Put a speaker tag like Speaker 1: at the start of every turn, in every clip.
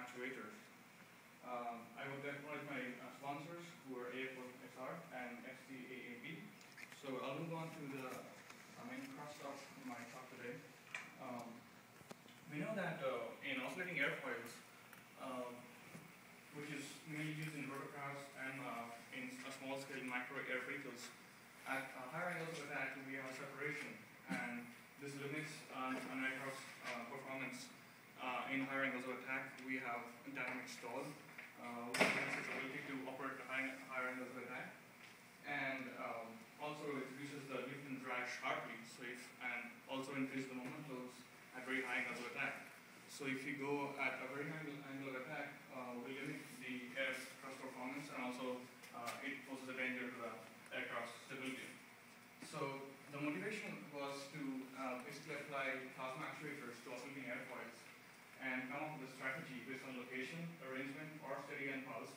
Speaker 1: actuators. I would acknowledge my sponsors, who are AIAA and AIAA. So I'll move on to the main crux of my talk today. We know that in oscillating airfoils, which is mainly used in rotorcraft and in small-scale micro air vehicles, at higher angles of attack we have separation, and this limits an aircraft's performance. In higher angles of attack, we have dynamic stall, which limits its ability to operate at higher angles of attack, and also it reduces the lift and drag sharply, and also increases the moment loads at very high angles of attack. So if you go at a very high angle of attack, we limit the aircraft's performance, and also it poses a danger to the aircraft's stability. So the motivation was to basically apply plasma actuators to oscillating airfoils and come up with a strategy based on location, arrangement, or steady and pulse,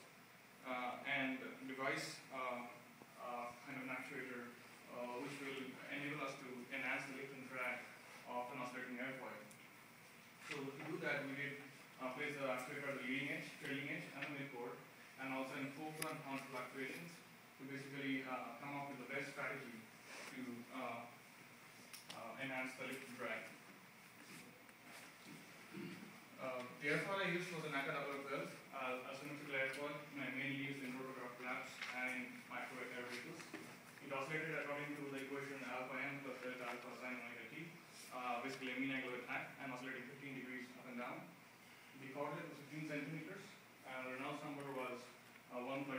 Speaker 1: and devise kind of an actuator which will enable us to enhance the lift and drag of an oscillating airfoil. So to do that, we did place the actuator at the leading edge, trailing edge, and the midboard, and also in foreground counter actuations to basically come up with the best strategy to enhance the lift and drag. The airfoil I used was an AIAA ASM, a symmetrical airfoil, mainly used in rotorcraft labs and in micro air vehicles. It oscillated according to the equation alpha m plus delta alpha sine omega t, basically a mean angle of attack, and oscillating 15 degrees up and down. The coordinate was 15 centimeters, and the Reynolds number was 135,000,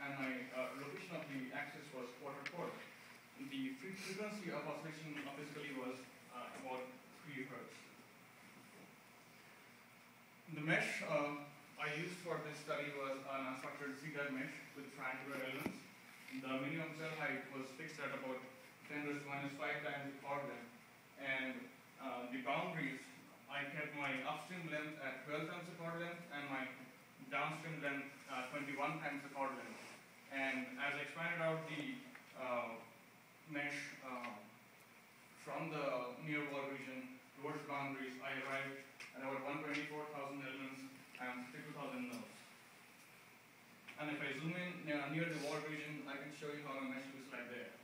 Speaker 1: and my location of the axis was quarter-quarter. The frequency of oscillation physically was about 3 Hz. The mesh I used for this study was an unstructured Z-type mesh with triangular elements. The minimum cell height was fixed at about 10⁻⁵ times the chord length, and the boundaries, I kept my upstream length at 12 times the chord length and my downstream length 21 times the chord length. And as I expanded out the mesh from the near wall region towards the boundaries, I arrived at about 124,000 elements and 52,000 nodes. And if I zoom in near the wall region, I can show you how my mesh looks like there.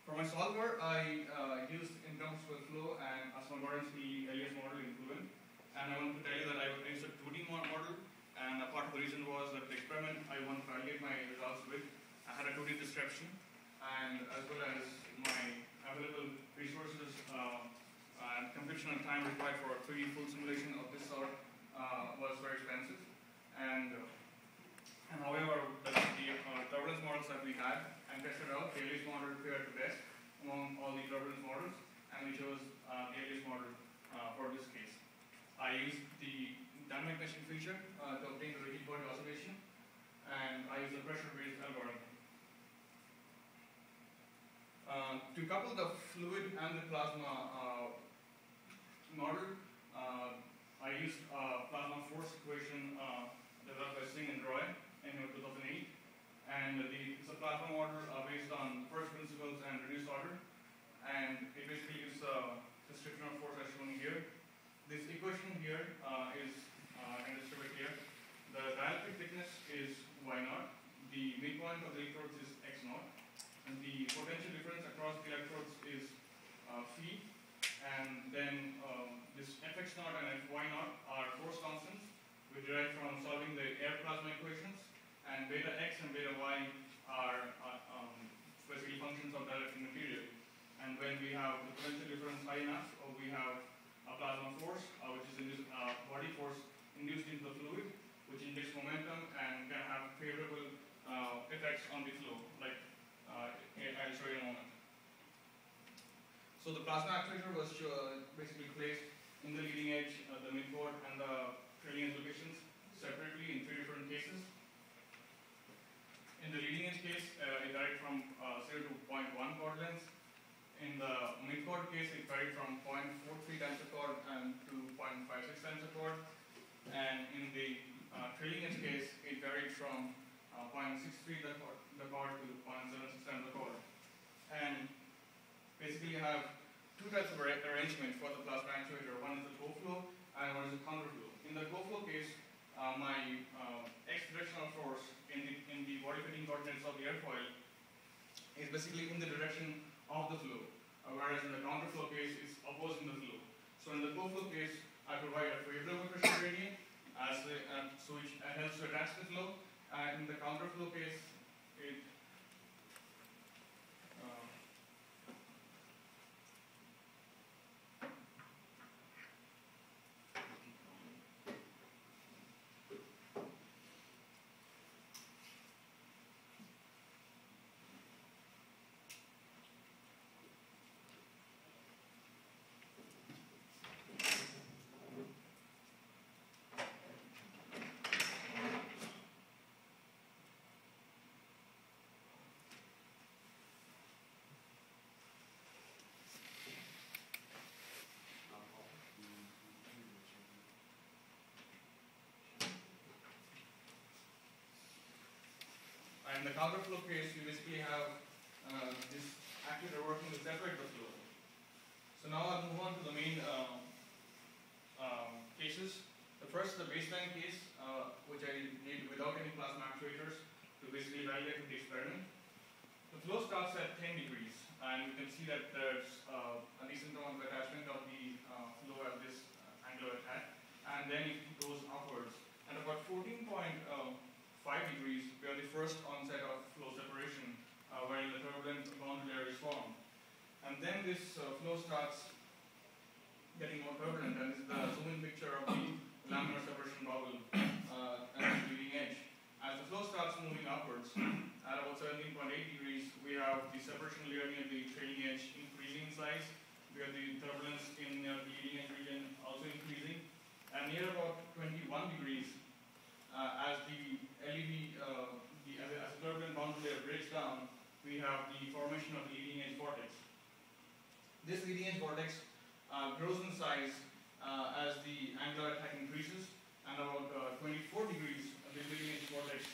Speaker 1: For my solver, I used incompressible flow and a Siddhartha alias model in Fluent. And I want to tell you that I used a 2D model, and a part of the reason was that the experiment I want to validate my results with, I had a 2D description, and as well as my available resources and computation and time required for a 3D full simulation of this sort was very expensive. And however, the turbulence models that we had and tested out, the alias model appeared the best among all the turbulence models, and we chose the alias model for this case. I used the dynamic meshing feature to obtain the rigid body oscillation, and I used the pressure-based algorithm. To couple the fluid and the plasma model, I used plasma force equation developed by Singh and Roy in 2008, and it's a plasma model based on first principles and reduced order, and it basically gives a description of force as shown here. This equation here is illustrated here. The dielectric thickness is Y0, the midpoint of the electrodes is X0, and the potential difference across the electrodes is phi, and then this Fx0 and Fy0 are force constants we derived from solving the air plasma equations, and beta x and beta y are basically functions of dielectric material. And when we have the potential difference high enough, we have a plasma force, which is body force induced into the fluid, which injects momentum and can have favorable effects on the flow, like I'll show you in a moment. So the plasma actuator was basically placed in the leading edge, the midboard, and the trailing edge locations separately in 3 different cases. In the leading edge case, it varied from 0 to 0.1 chord lengths. In the midboard case, it varied from 0.43 times the chord and to 0.56 times the chord. And in the trailing edge case, it varied from 0.63 the chord to 0.76 times the chord. And basically, you have 2 two types of arrangement for the plasma actuator. One is the co-flow and one is the counterflow. In the co-flow case, my x-directional force in the body fitting coordinates of the airfoil is basically in the direction of the flow, whereas in the counterflow case, it's opposing the flow. So in the co-flow case, I provide a favorable pressure gradient, so which helps to attach the flow. And in the counterflow case, it in the counterflow case, you basically have this actuator working to separate the flow. So now I'll move on to the main cases. The first, the baseline case, which I did without any plasma actuators to basically validate the experiment. The flow starts at 10 degrees, and you can see that there's a decent amount of attachment of the flow at this angular attack, and then it goes upwards. At about 14.5 degrees, we are the first onset of flow separation, where the turbulent boundary layer is formed. And then this flow starts getting more turbulent, and this is the zoom-in picture of the laminar separation bubble at the leading edge. As the flow starts moving upwards, at about 17.8 degrees, we have the separation layer near the trailing edge increasing in size. We have the turbulence in the leading edge region also increasing. And near about 21 degrees, as the LED, as the turbulent boundary layer breaks down, we have the formation of the leading edge vortex. This leading edge vortex grows in size as the angular attack increases, and about 24 degrees, the leading edge vortex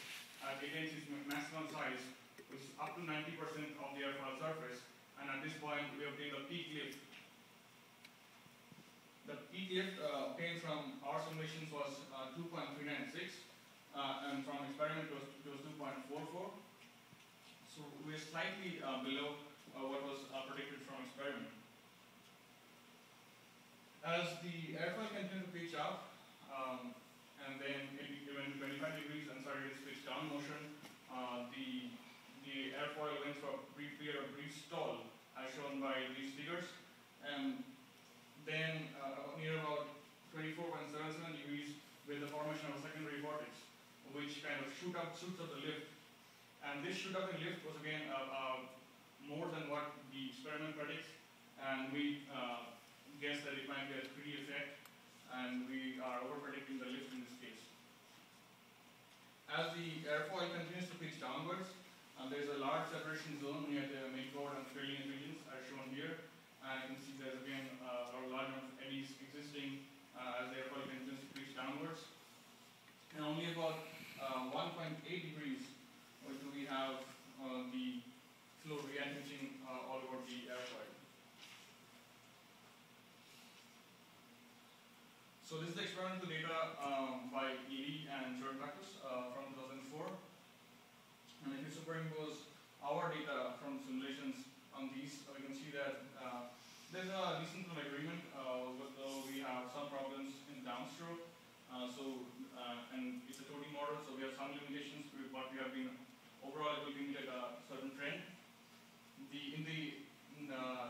Speaker 1: attains its maximum size, which is up to 90% of the airfoil surface, and at this point we obtain the peak lift. The peak lift obtained from our simulations was 2.396. And from experiment it was 2.44. So we're slightly below what was predicted from experiment. As the airfoil continued to pitch up, and then it went to 25 degrees and started its pitch down motion, the airfoil went for a brief period of brief stall, as shown by these figures, and then near about 24.77 degrees with the formation of a secondary vortex, which kind of shoots up the lift. And this shoot up in lift was again more than what the experiment predicts, and we guess that it might be a 3D effect, and we are over predicting the lift in this case. As the airfoil continues to pitch downwards, there is a large separation zone near the midboard and trailing edge regions, as shown here, and you can see there's again a large amount of eddies existing as the airfoil continues to pitch downwards. And only about 1.8 degrees do we have the flow re-entering all over the airfoil. So this is the experimental data by Ely and Siddhartha from 2004. And if you superimpose our data from simulations on these, we can see that there's a decent agreement, though we have some problems in downstroke. And it's a 2D model, so we have some limitations, but we have been overall able to meet a certain trend. In the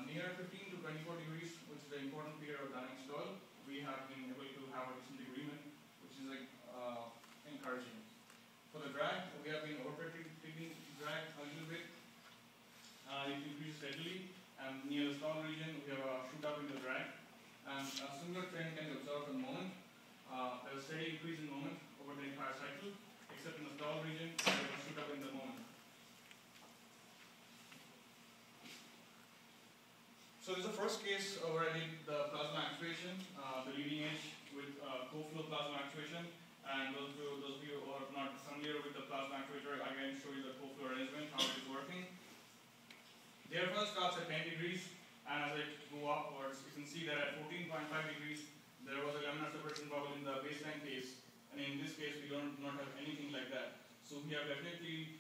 Speaker 1: near 15 to 24 degrees, which is the important period of dynamic stall, we have been able to have a decent agreement, which is encouraging. For the drag, we have been overpredicting drag a little bit. It increases steadily, and near the stall region, we have a shoot up in the drag. And a similar trend can be observed in moment. There's a steady increase in moment over the entire cycle, except in the stall region, we have a shoot up in the moment. So this is the first case where I did the plasma actuation, the leading edge with co-flow plasma actuation. And those of you who are not familiar with the plasma actuator, I can show you the co-flow arrangement, how it is working. The airfoil starts at 10 degrees, and as I go up or see that at 14.5 degrees, there was a laminar separation bubble in the baseline case, and in this case, we do not have anything like that. So we have definitely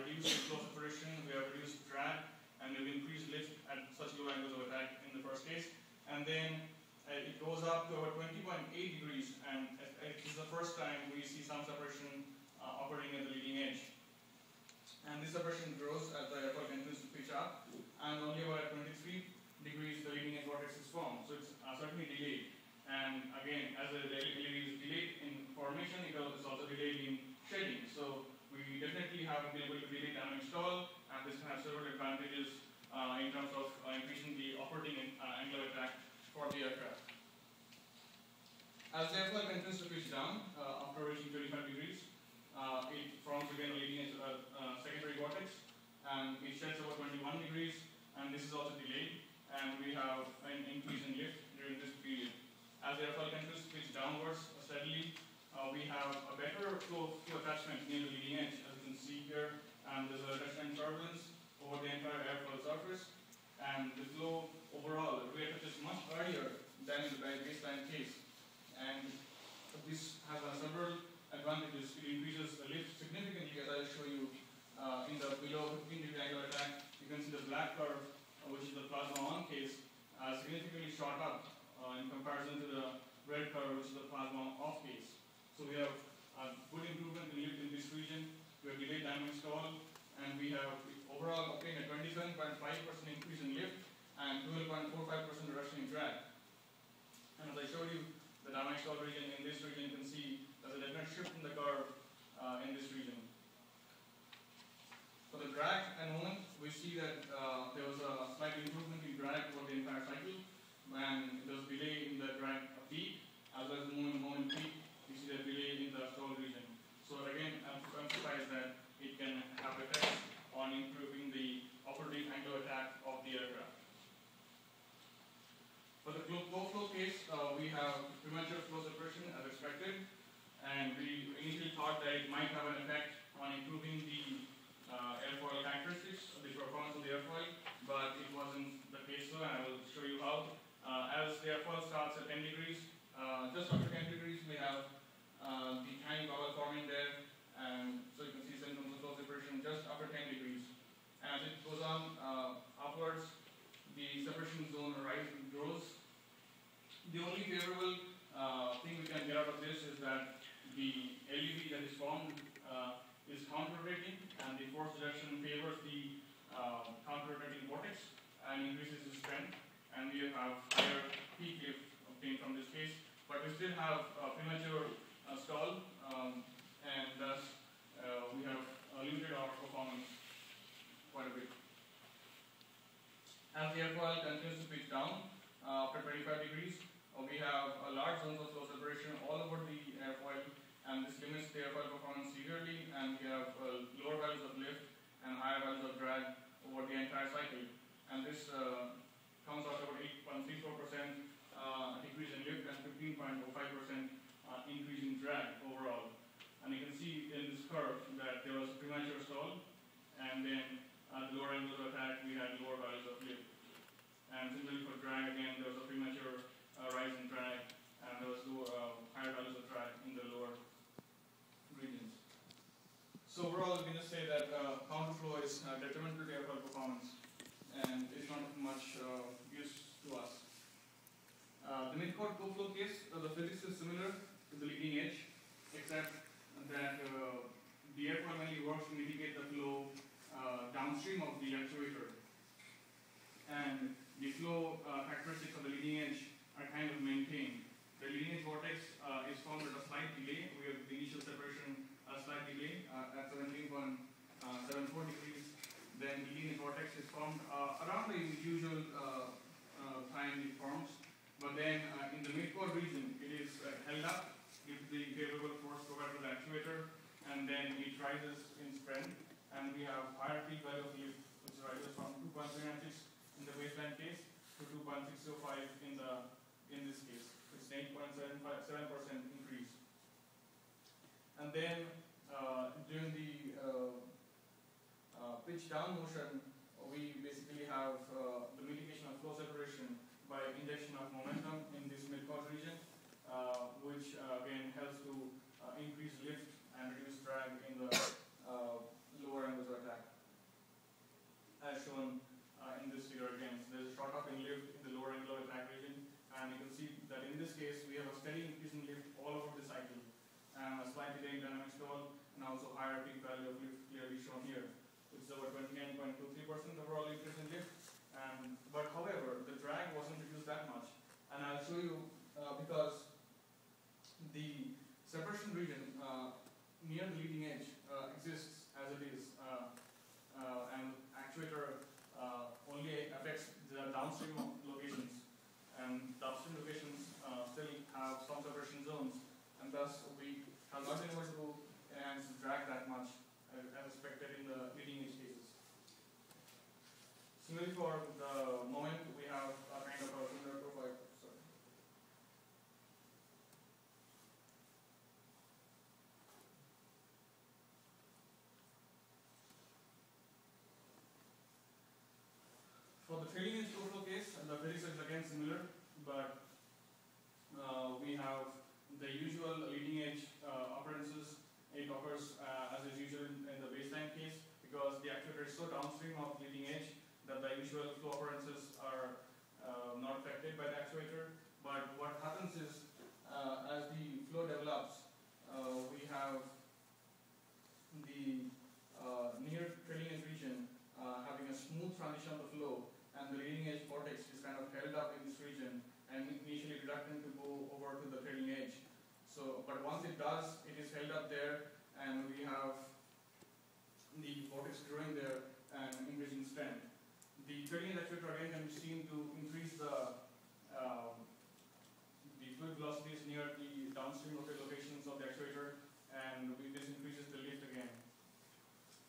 Speaker 1: reduced flow separation, we have reduced drag, and we've increased lift at such low angles of attack in the first case. And then it goes up to about 20.8 degrees, and it is the first time we see some separation operating at the leading edge. And this separation grows as the airfoil continues to pitch up, and only about 23 degrees the leading edge vortex is formed. So it's certainly delayed. And again, as the LED is delayed in formation, it is also delayed in shedding. So we definitely have been able to delay dynamic stall, and this can have several advantages in terms of increasing the operating angle of attack for the aircraft. As the airfoil continues to pitch down after reaching 35 degrees, it forms again a leading edge secondary vortex, and it sheds about 21 degrees, and this is also delayed, and we have an increase in lift during this period. As the airfoil continues to pitch downwards steadily, we have a better flow attachment near the leading edge, as you can see here, and there's a attachment turbulence over the entire airfoil surface, and the flow overall reattaches much earlier than in the baseline case. And this has several advantages. It increases the lift significantly, as I'll show you in the below 15 degree angle attack. You can see the black curve, which is the plasma on case, significantly shot up in comparison to the red curve, which is the plasma off case. So we have a good improvement in lift in this region. We have delayed dynamic stall, and we have overall obtained a 27.5% increase in lift and 12.45% reduction in drag. And as I showed you, the dynamic stall region, in this region you can see there's a definite shift in the curve in this region. For the drag and moment, we see that there was a slight improvement in drag for the entire cycle, and there was delay in the drag peak, as well as the moment peak, we see the delay in the stall region. So again, I emphasize that it can have effects on improving the operating angle of attack of the aircraft. For the flow case, we have premature flow separation as expected, and we initially thought that it might have an effect on improving the airfoil characteristics, the performance of the airfoil, but it wasn't the case so, and I will show you how. As the airfoil starts at 10 degrees, just after 10 degrees we have the tiny bubble forming there, and so you can see symptoms of flow separation just after 10 degrees. As it goes on upwards, the separation zone rises and grows. The only favorable thing we can get out of this is that the LED that is formed is counter-rotating, and the force reduction favors the counter-rotating vortex and increases the strength, and we have higher peak lift obtained from this case, but we still have premature stall, and thus we have limited our performance quite a bit. As the airfoil continues to pitch down after 25 degrees, we have a large zones of flow separation all over the airfoil, and this limits the airfoil performance severely, and we have lower values of lift and higher values of drag over the entire cycle. And this comes out about 8.34% decrease in lift and 15.05% increase in drag overall. And you can see in this curve that there was a premature stall, and then at the lower angles of attack we had lower values of lift. And similarly for drag, again there was a premature rise in drag, and there was higher values of drag in the lower regions. So overall, we can just say that counterflow is detrimental to airfoil performance, and it's not of much use to us. The mid-chord co-flow case, the physics is similar to the leading edge, except that the airfoil mainly works to mitigate the flow downstream of the actuator, and the flow characteristics of the leading edge are kind of maintained. The leading edge vortex is formed at a slight delay. We have the initial separation a slight delay at 17.74 degrees. Then the leading edge vortex is formed around the usual time it forms. But then in the mid-core region, it is held up due to the favorable force provided by the actuator, and then it rises in strength, and we have higher peak value of lift, which rises from 2.396 in the baseline case to 2.605 in this case. It's an 8.7% increase. And then during the pitch down motion, we basically have the mitigation of flow separation by injection of momentum in this midcord region, which again helps to increase lift and reduce drag in the lower angles of attack, as shown in this figure again. So there's a short up in lift in the lower angle of attack region, and you can see that in this case we have a steady increase in lift all over the cycle, and a slight delay in dynamic stall, and also higher peak value of lift clearly shown here, which is over 29.23% overall increase in lift. But however, the drag wasn't reduced that much, and I'll show you because the separation region near the leading edge exists as it is, and actuator only affects the downstream locations, and the upstream locations still have some separation zones, and thus we have not been able to enhance the drag that much as expected in the leading edge cases. Similarly, for the moment, we have a kind of a similar profile. Sorry. For the trailing edge overflow case, the physics is again similar, but we have the usual leading edge occurrences. It occurs as is usual in the baseline case, because the actuator is so downstream of leading edge that the usual flow occurrences are not affected by the actuator. But what happens is, as the flow develops, we have the near trailing edge region having a smooth transition of the flow, and the leading edge vortex is kind of held up in this region and initially reluctant to go over to the trailing edge. So, but once it does, it is held up there, and we have the vortex growing there and increasing strength. The trailing edge actuator again can be seen to increase the fluid velocities near the downstream locations of the actuator, and this increases the lift again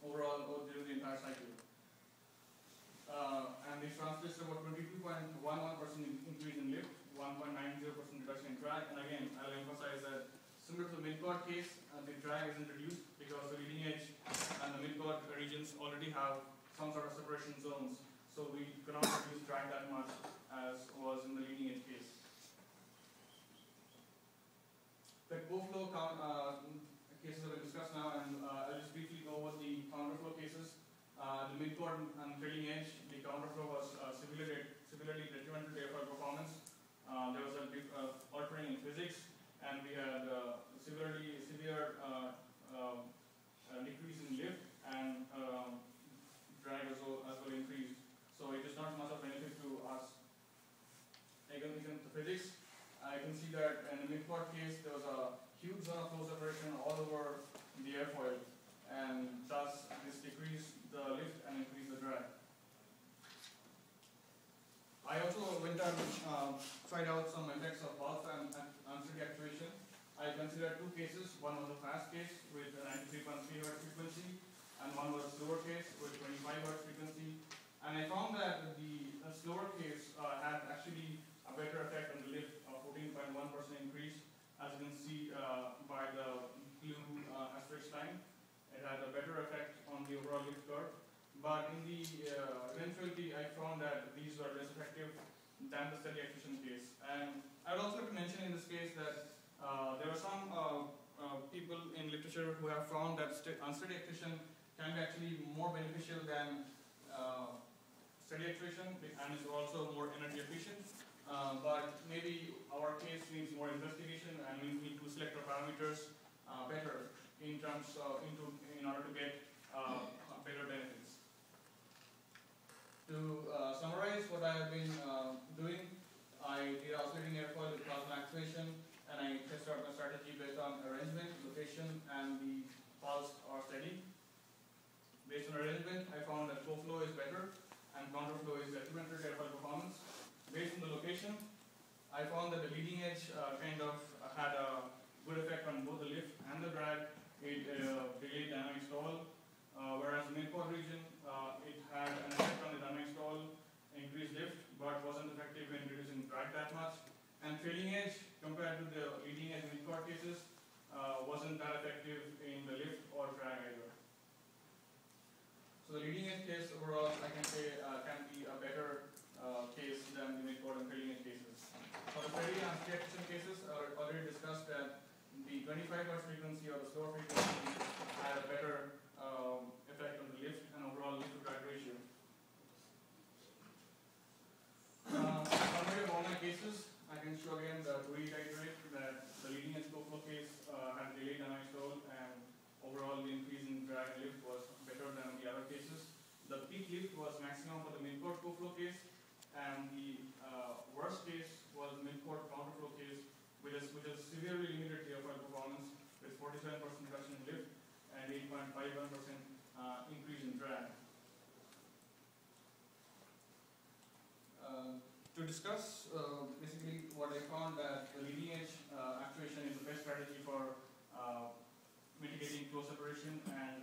Speaker 1: overall during the entire cycle. And this translates to about 22.11% increase in lift, 1.90% reduction in drag. And again, I'll emphasize that similar to the midcord case, the drag isn't reduced because the leading edge and the midcord regions already have some sort of separation zones. So we cannot reduce drag that much as was in the leading edge case. The co-flow cases that we discussed now, and I'll just briefly go over the counterflow cases. The midcord and trailing edge, the counterflow was severely detrimental to airfoil performance. There was a altering in physics, and we had severe decrease in lift, and drag as well increased. So it is not much of benefit to us. Again, the physics, I can see that in the midcord case, there was a huge zone of flow separation all over the airfoil, and thus this decreased the lift and increased the drag. I also went and tried out some effects of pulse and unsteady actuation. I considered two cases. One was a fast case with a 93.3 Hz frequency, and one was a slower case with 25 Hz frequency. And I found that the slower case had actually a better effect on the lift of 14.1% increase, as you can see by the blue asterisk line. It had a better effect on the overall lift curve. But in the eventuality, I found that these were less effective than the steady actuation case. And I would also like to mention in this case that there are some people in literature who have found that unsteady actuation can be actually more beneficial than steady actuation, and is also more energy efficient. But maybe our case needs more investigation, and we need to select our parameters better in terms of, in order to get better benefits. To summarize what I have been doing, I did oscillating airfoil with plasma actuation, and I tested out my strategy based on arrangement, location, and the pulse or steady. Based on arrangement, I found that co-flow is better and counterflow is detrimental to airfoil performance. Based on the location, I found that the leading edge kind of had a good effect on both the lift and the drag. It delayed dynamic stall, whereas the midcord region, it had an effect on the dynamic stall, increased lift, but wasn't effective in reducing drag that much. And trailing edge, compared to the leading edge midcord cases, wasn't that effective in the lift or drag either. So the leading edge case overall, I can say, can be a better case than the mid-chord and trailing edge cases. For the trailing and actuation cases, already discussed that the 25 Hz frequency or the slower frequency had a better effect on the lift and overall lift to drag ratio. Summary of all my cases, I can show again to reiterate that the leading edge flow case had delayed anti-stall, and overall the increase in drag and lift was better than the other cases. The peak lift was maximum for the mid-chord co-flow case, and the worst case was the mid-chord counterflow case, which has severely limited the airfoil performance with 47% reduction in lift and 8.51% increase in drag. To discuss basically what I found that the leading edge actuation is the best strategy for mitigating flow separation and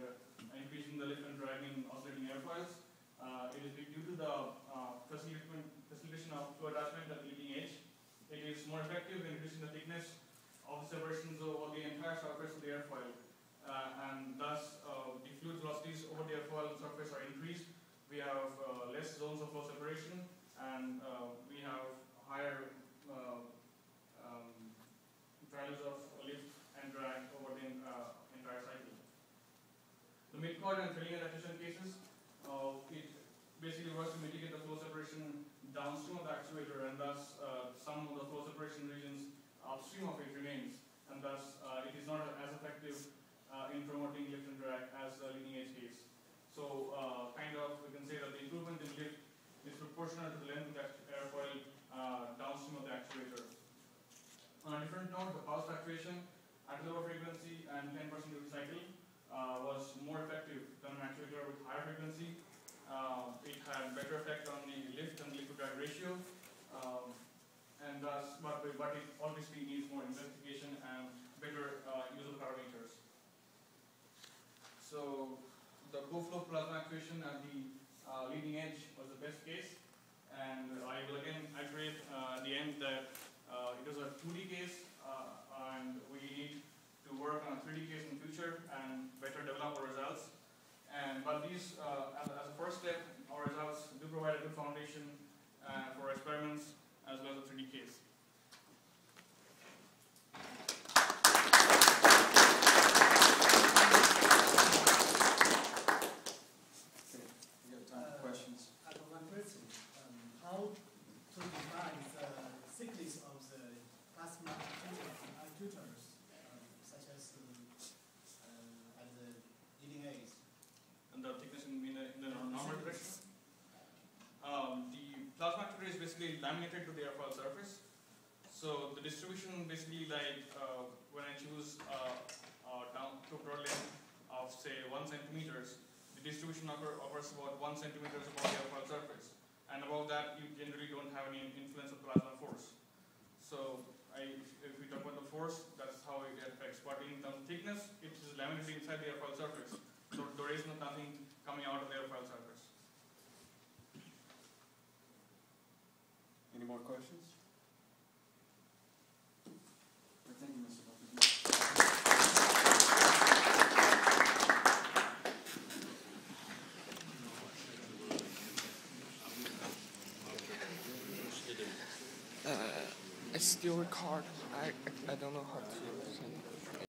Speaker 1: increasing the lift and drag in oscillating airfoils. It is due to the facilitation of flow attachment at the leading edge. It is more effective in reducing the thickness of the separations over the entire surface of the airfoil, and thus the fluid velocities over the airfoil surface are increased. We have less zones of flow separation, and we have higher values of lift and drag over the entire cycle. The mid-chord and trailing edge actuation cases, it basically works to mitigate the flow separation downstream of the actuator, and thus some of the flow separation regions upstream of it remains, and thus it is not as effective in promoting lift and drag as the leading edge case. So kind of we can say that the improvement in lift is proportional to the length of the airfoil downstream of the actuator. On a different note, the pulse actuation at lower frequency and 10% duty cycle was more effective than an actuator with higher frequency. It had better effect on the lift and lift to drag ratio, and thus, but it obviously needs more investigation and better use of parameters. So the co-flow plasma actuation at the leading edge was the best case, and I will again iterate at the end that it was a 2D case, and we need to work on a 3D case in the future and better develop our results. But these, as a first step, our results do provide a good foundation for experiments as well as a 3D case.
Speaker 2: How to define the thickness of the plasma actuators, such as at the leading edge?
Speaker 1: And the thickness in the normal direction? The plasma actuator is basically laminated to the airfoil surface. So the distribution basically like when I choose down to a length of say 1 centimeters, the distribution offers about 1 centimeter above the airfoil surface. And above that, you generally don't have any influence of plasma force. So if we talk about the force, that's how it affects. But in terms of thickness, it is laminated inside the airfoil surface. So there is nothing coming out of the airfoil surface.
Speaker 3: Any more questions? Thank you, Mr.
Speaker 4: I still record. I don't know how to send it.